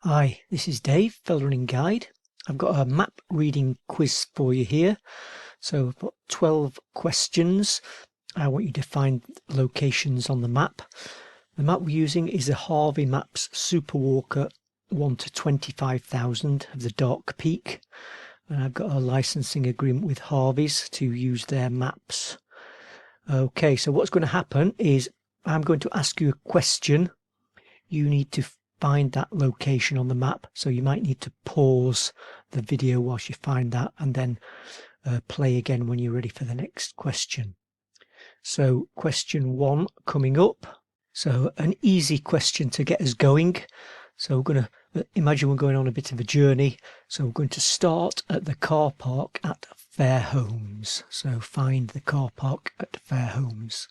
Hi, this is Dave, Fell Running Guide. I've got a map reading quiz for you here. So I've got 12 questions. I want you to find locations on the map. The map we're using is the Harvey Maps Superwalker 1 to 25,000 of the Dark Peak. And I've got a licensing agreement with Harvey's to use their maps. Okay, so what's going to happen is I'm going to ask you a question. You need to find that location on the map, so you might need to pause the video whilst you find that and then play again when you're ready for the next question. So question 1 coming up. So an easy question to get us going. So we're going to imagine we're going on a bit of a journey. So we're going to start at the car park at Fairholmes. So find the car park at Fairholmes.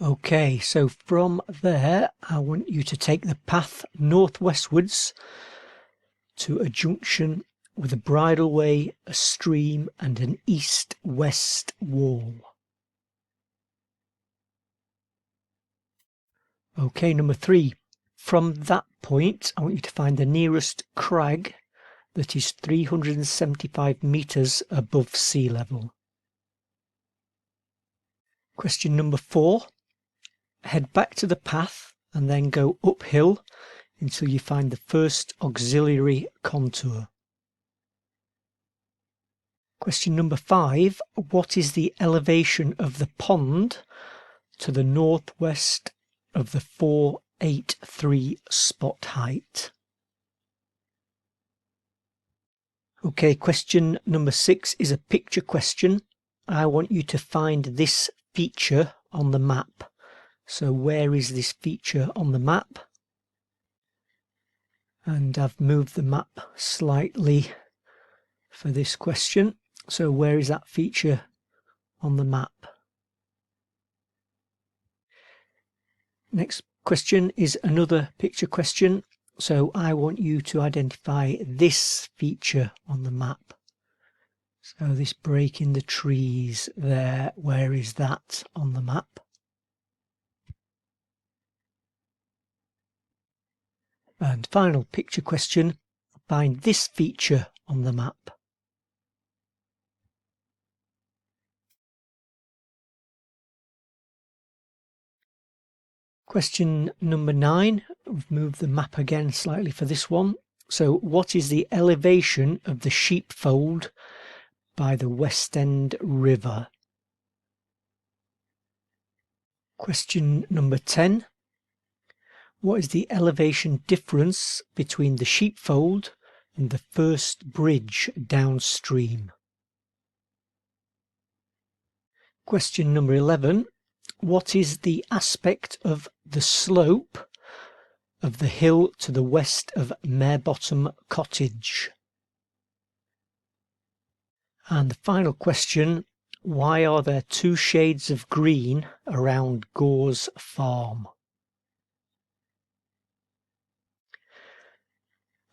Okay, so from there, I want you to take the path northwestwards to a junction with a bridleway, a stream, and an east-west wall. Okay, number 3. From that point, I want you to find the nearest crag that is 375 meters above sea level. Question number 4. Head back to the path and then go uphill until you find the first auxiliary contour. Question number 5. What is the elevation of the pond to the northwest of the 483 spot height? Okay, question number 6 is a picture question. I want you to find this feature on the map. So where is this feature on the map? And I've moved the map slightly for this question. So where is that feature on the map? Next question is another picture question. So I want you to identify this feature on the map. So this break in the trees there, where is that on the map? And final picture question, find this feature on the map. Question number 9, we've moved the map again slightly for this one. So what is the elevation of the sheepfold by the West End River? Question number 10, what is the elevation difference between the sheepfold and the first bridge downstream? Question number 11, what is the aspect of the slope of the hill to the west of Marebottom Cottage? And the final question, why are there 2 shades of green around Gore's farm?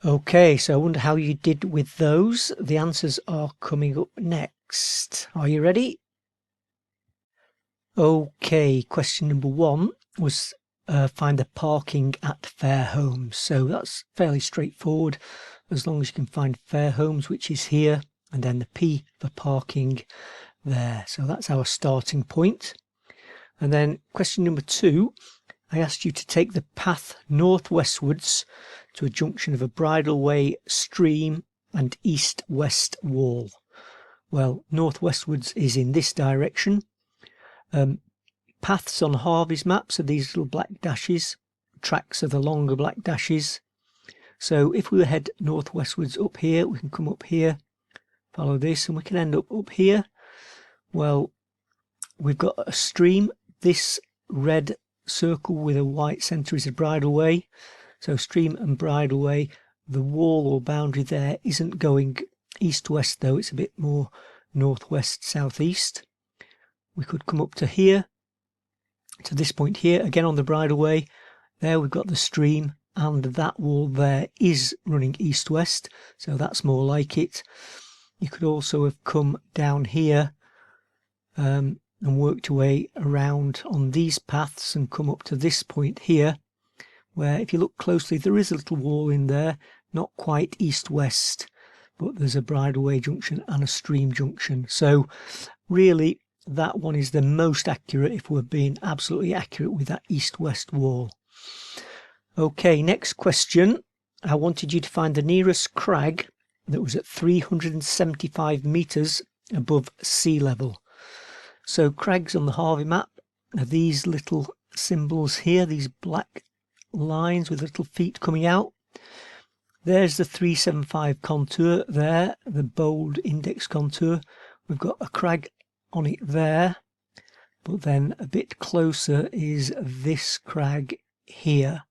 Okay, so I wonder how you did with those. The answers are coming up next. Are you ready? Okay, question number 1 was find the parking at Fairholmes. So that's fairly straightforward, as long as you can find Fairholmes, which is here, and then the P for parking there. So that's our starting point. And then question number 2, I asked you to take the path northwestwards to a junction of a bridleway, stream, and east-west wall. Well, northwestwards is in this direction. Paths on Harvey's maps are these little black dashes. Tracks are the longer black dashes. So if we head northwestwards up here, we can come up here, follow this, and we can end up here. Well, we've got a stream. This red circle with a white centre is a bridleway. So stream and bridleway. The wall or boundary there isn't going east-west though, it's a bit more northwest-southeast. We could come up to here, to this point here, again on the bridleway. There we've got the stream, and that wall there is running east-west, so that's more like it. You could also have come down here and worked your way around on these paths and come up to this point here, where if you look closely there is a little wall in there, not quite east-west, but there's a bridleway junction and a stream junction. So really that one is the most accurate if we're being absolutely accurate with that east-west wall. Okay, next question. I wanted you to find the nearest crag that was at 375 meters above sea level. So crags on the Harvey map are these little symbols here, these black lines with little feet coming out. There's the 375 contour there, the bold index contour. We've got a crag on it there, but then a bit closer is this crag here.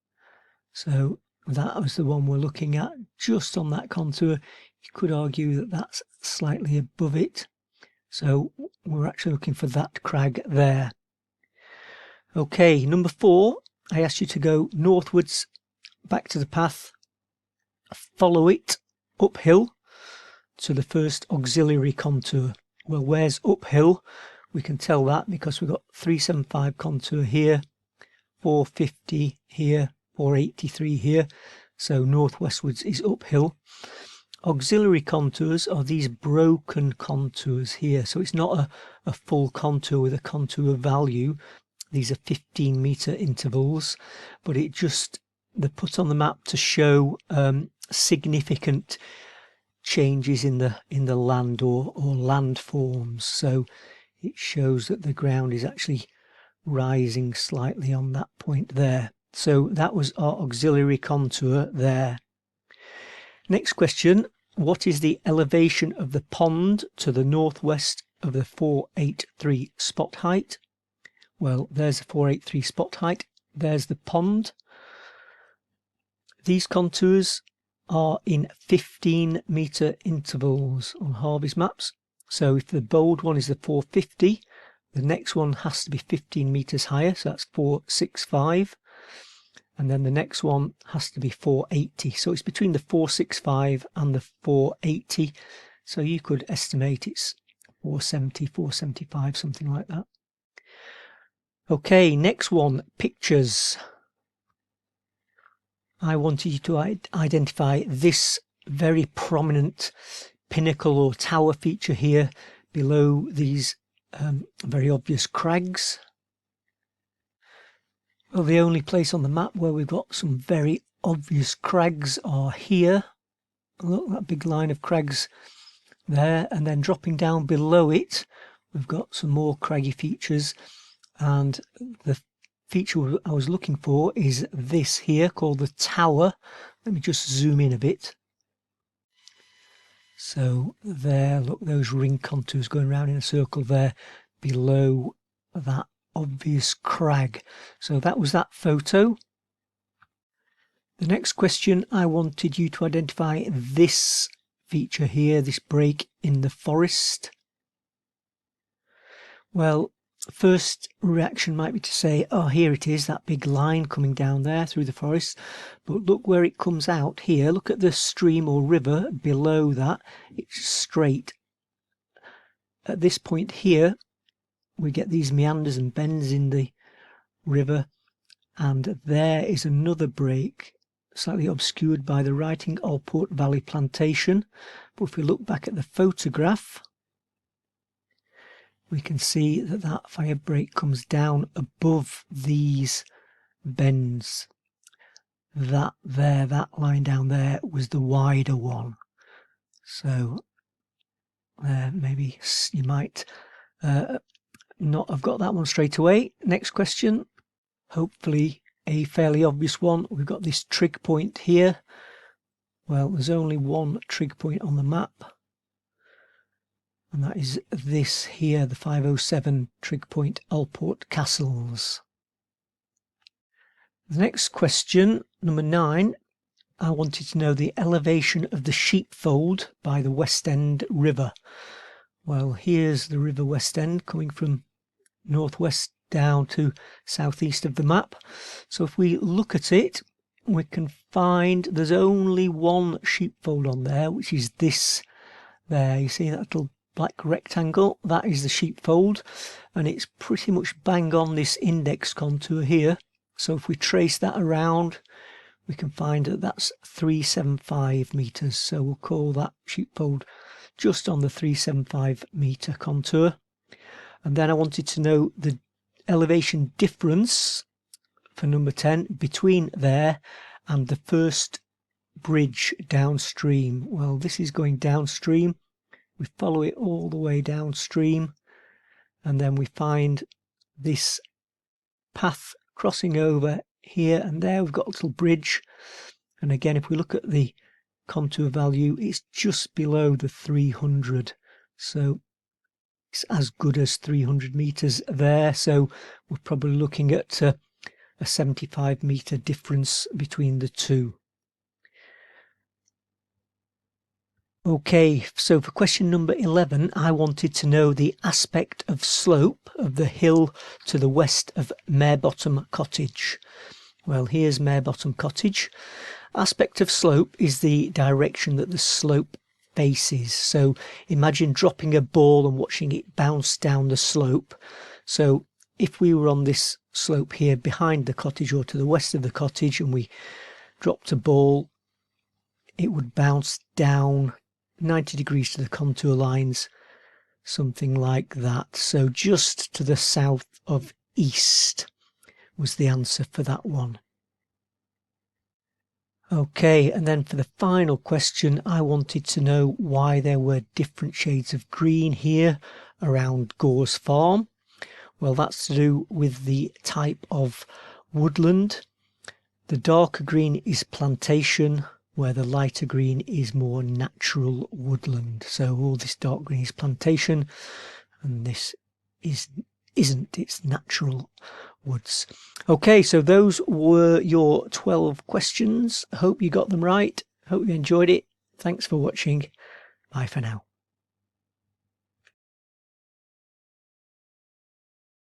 So that was the one we're looking at, just on that contour. You could argue that that's slightly above it. So we're actually looking for that crag there. Okay, number 4, I asked you to go northwards back to the path, follow it uphill to the first auxiliary contour. Well, where's uphill? We can tell that because we've got 375 contour here, 450 here, 483 here, so northwestwards is uphill. Auxiliary contours are these broken contours here, so it's not a full contour with a contour value. These are 15-meter intervals, but they're put on the map to show significant changes in the land or landforms. So it shows that the ground is actually rising slightly on that point there. So that was our auxiliary contour there. Next question, what is the elevation of the pond to the northwest of the 483 spot height? Well, there's the 483 spot height, there's the pond. These contours are in 15-meter intervals on Harvey's maps. So if the bold one is the 450, the next one has to be 15 meters higher, so that's 465. And then the next one has to be 480. So it's between the 465 and the 480. So you could estimate it's 470, 475, something like that. Okay, next one, pictures. I wanted you to identify this very prominent pinnacle or tower feature here below these very obvious crags. Well, the only place on the map where we've got some very obvious crags are here. Look, that big line of crags there, and then dropping down below it we've got some more craggy features, and the feature I was looking for is this here called the tower. Let me just zoom in a bit. So there, look, those ring contours going around in a circle there below that obvious crag. So that was that photo. The next question, I wanted you to identify this feature here, this break in the forest. Well, first reaction might be to say, oh, here it is, that big line coming down there through the forest. But look where it comes out here. Look at the stream or river below that. It's straight. At this point here, we get these meanders and bends in the river. And there is another break, slightly obscured by the Writing Allport Valley Plantation. But if we look back at the photograph, we can see that that fire break comes down above these bends. That line down there was the wider one. So maybe you might not have got that one straight away. Next question, hopefully a fairly obvious one. We've got this trig point here. Well, there's only one trig point on the map, and that is this here, the 507 trig point Allport Castles. The next question, number 9, I wanted to know the elevation of the Sheepfold by the West End River. Well, here's the River West End coming from northwest down to southeast of the map. So if we look at it, we can find there's only one sheepfold on there, which is this there. You see that little black rectangle? That is the sheepfold, and it's pretty much bang on this index contour here. So if we trace that around, we can find that that's 375 meters. So we'll call that sheepfold just on the 375 meter contour. And then I wanted to know the elevation difference for number 10 between there and the first bridge downstream. Well, this is going downstream. We follow it all the way downstream, and then we find this path crossing over here and there. We've got a little bridge, and again, if we look at the contour value, it's just below the 300, so it's as good as 300 meters there. So we're probably looking at a 75 meter difference between the two. Okay, so for question number 11, I wanted to know the aspect of slope of the hill to the west of Marebottom Cottage. Well, here's Marebottom Cottage. Aspect of slope is the direction that the slope faces. So imagine dropping a ball and watching it bounce down the slope. So if we were on this slope here behind the cottage or to the west of the cottage and we dropped a ball, it would bounce down 90 degrees to the contour lines, something like that. So just to the south of east was the answer for that one. Okay, and then for the final question, I wanted to know why there were different shades of green here around Gore's Farm. Well, that's to do with the type of woodland. The darker green is plantation, where the lighter green is more natural woodland. So all this dark green is plantation, and this isn't, it's natural woods. Okay, so those were your 12 questions. Hope you got them right. Hope you enjoyed it. Thanks for watching. Bye for now.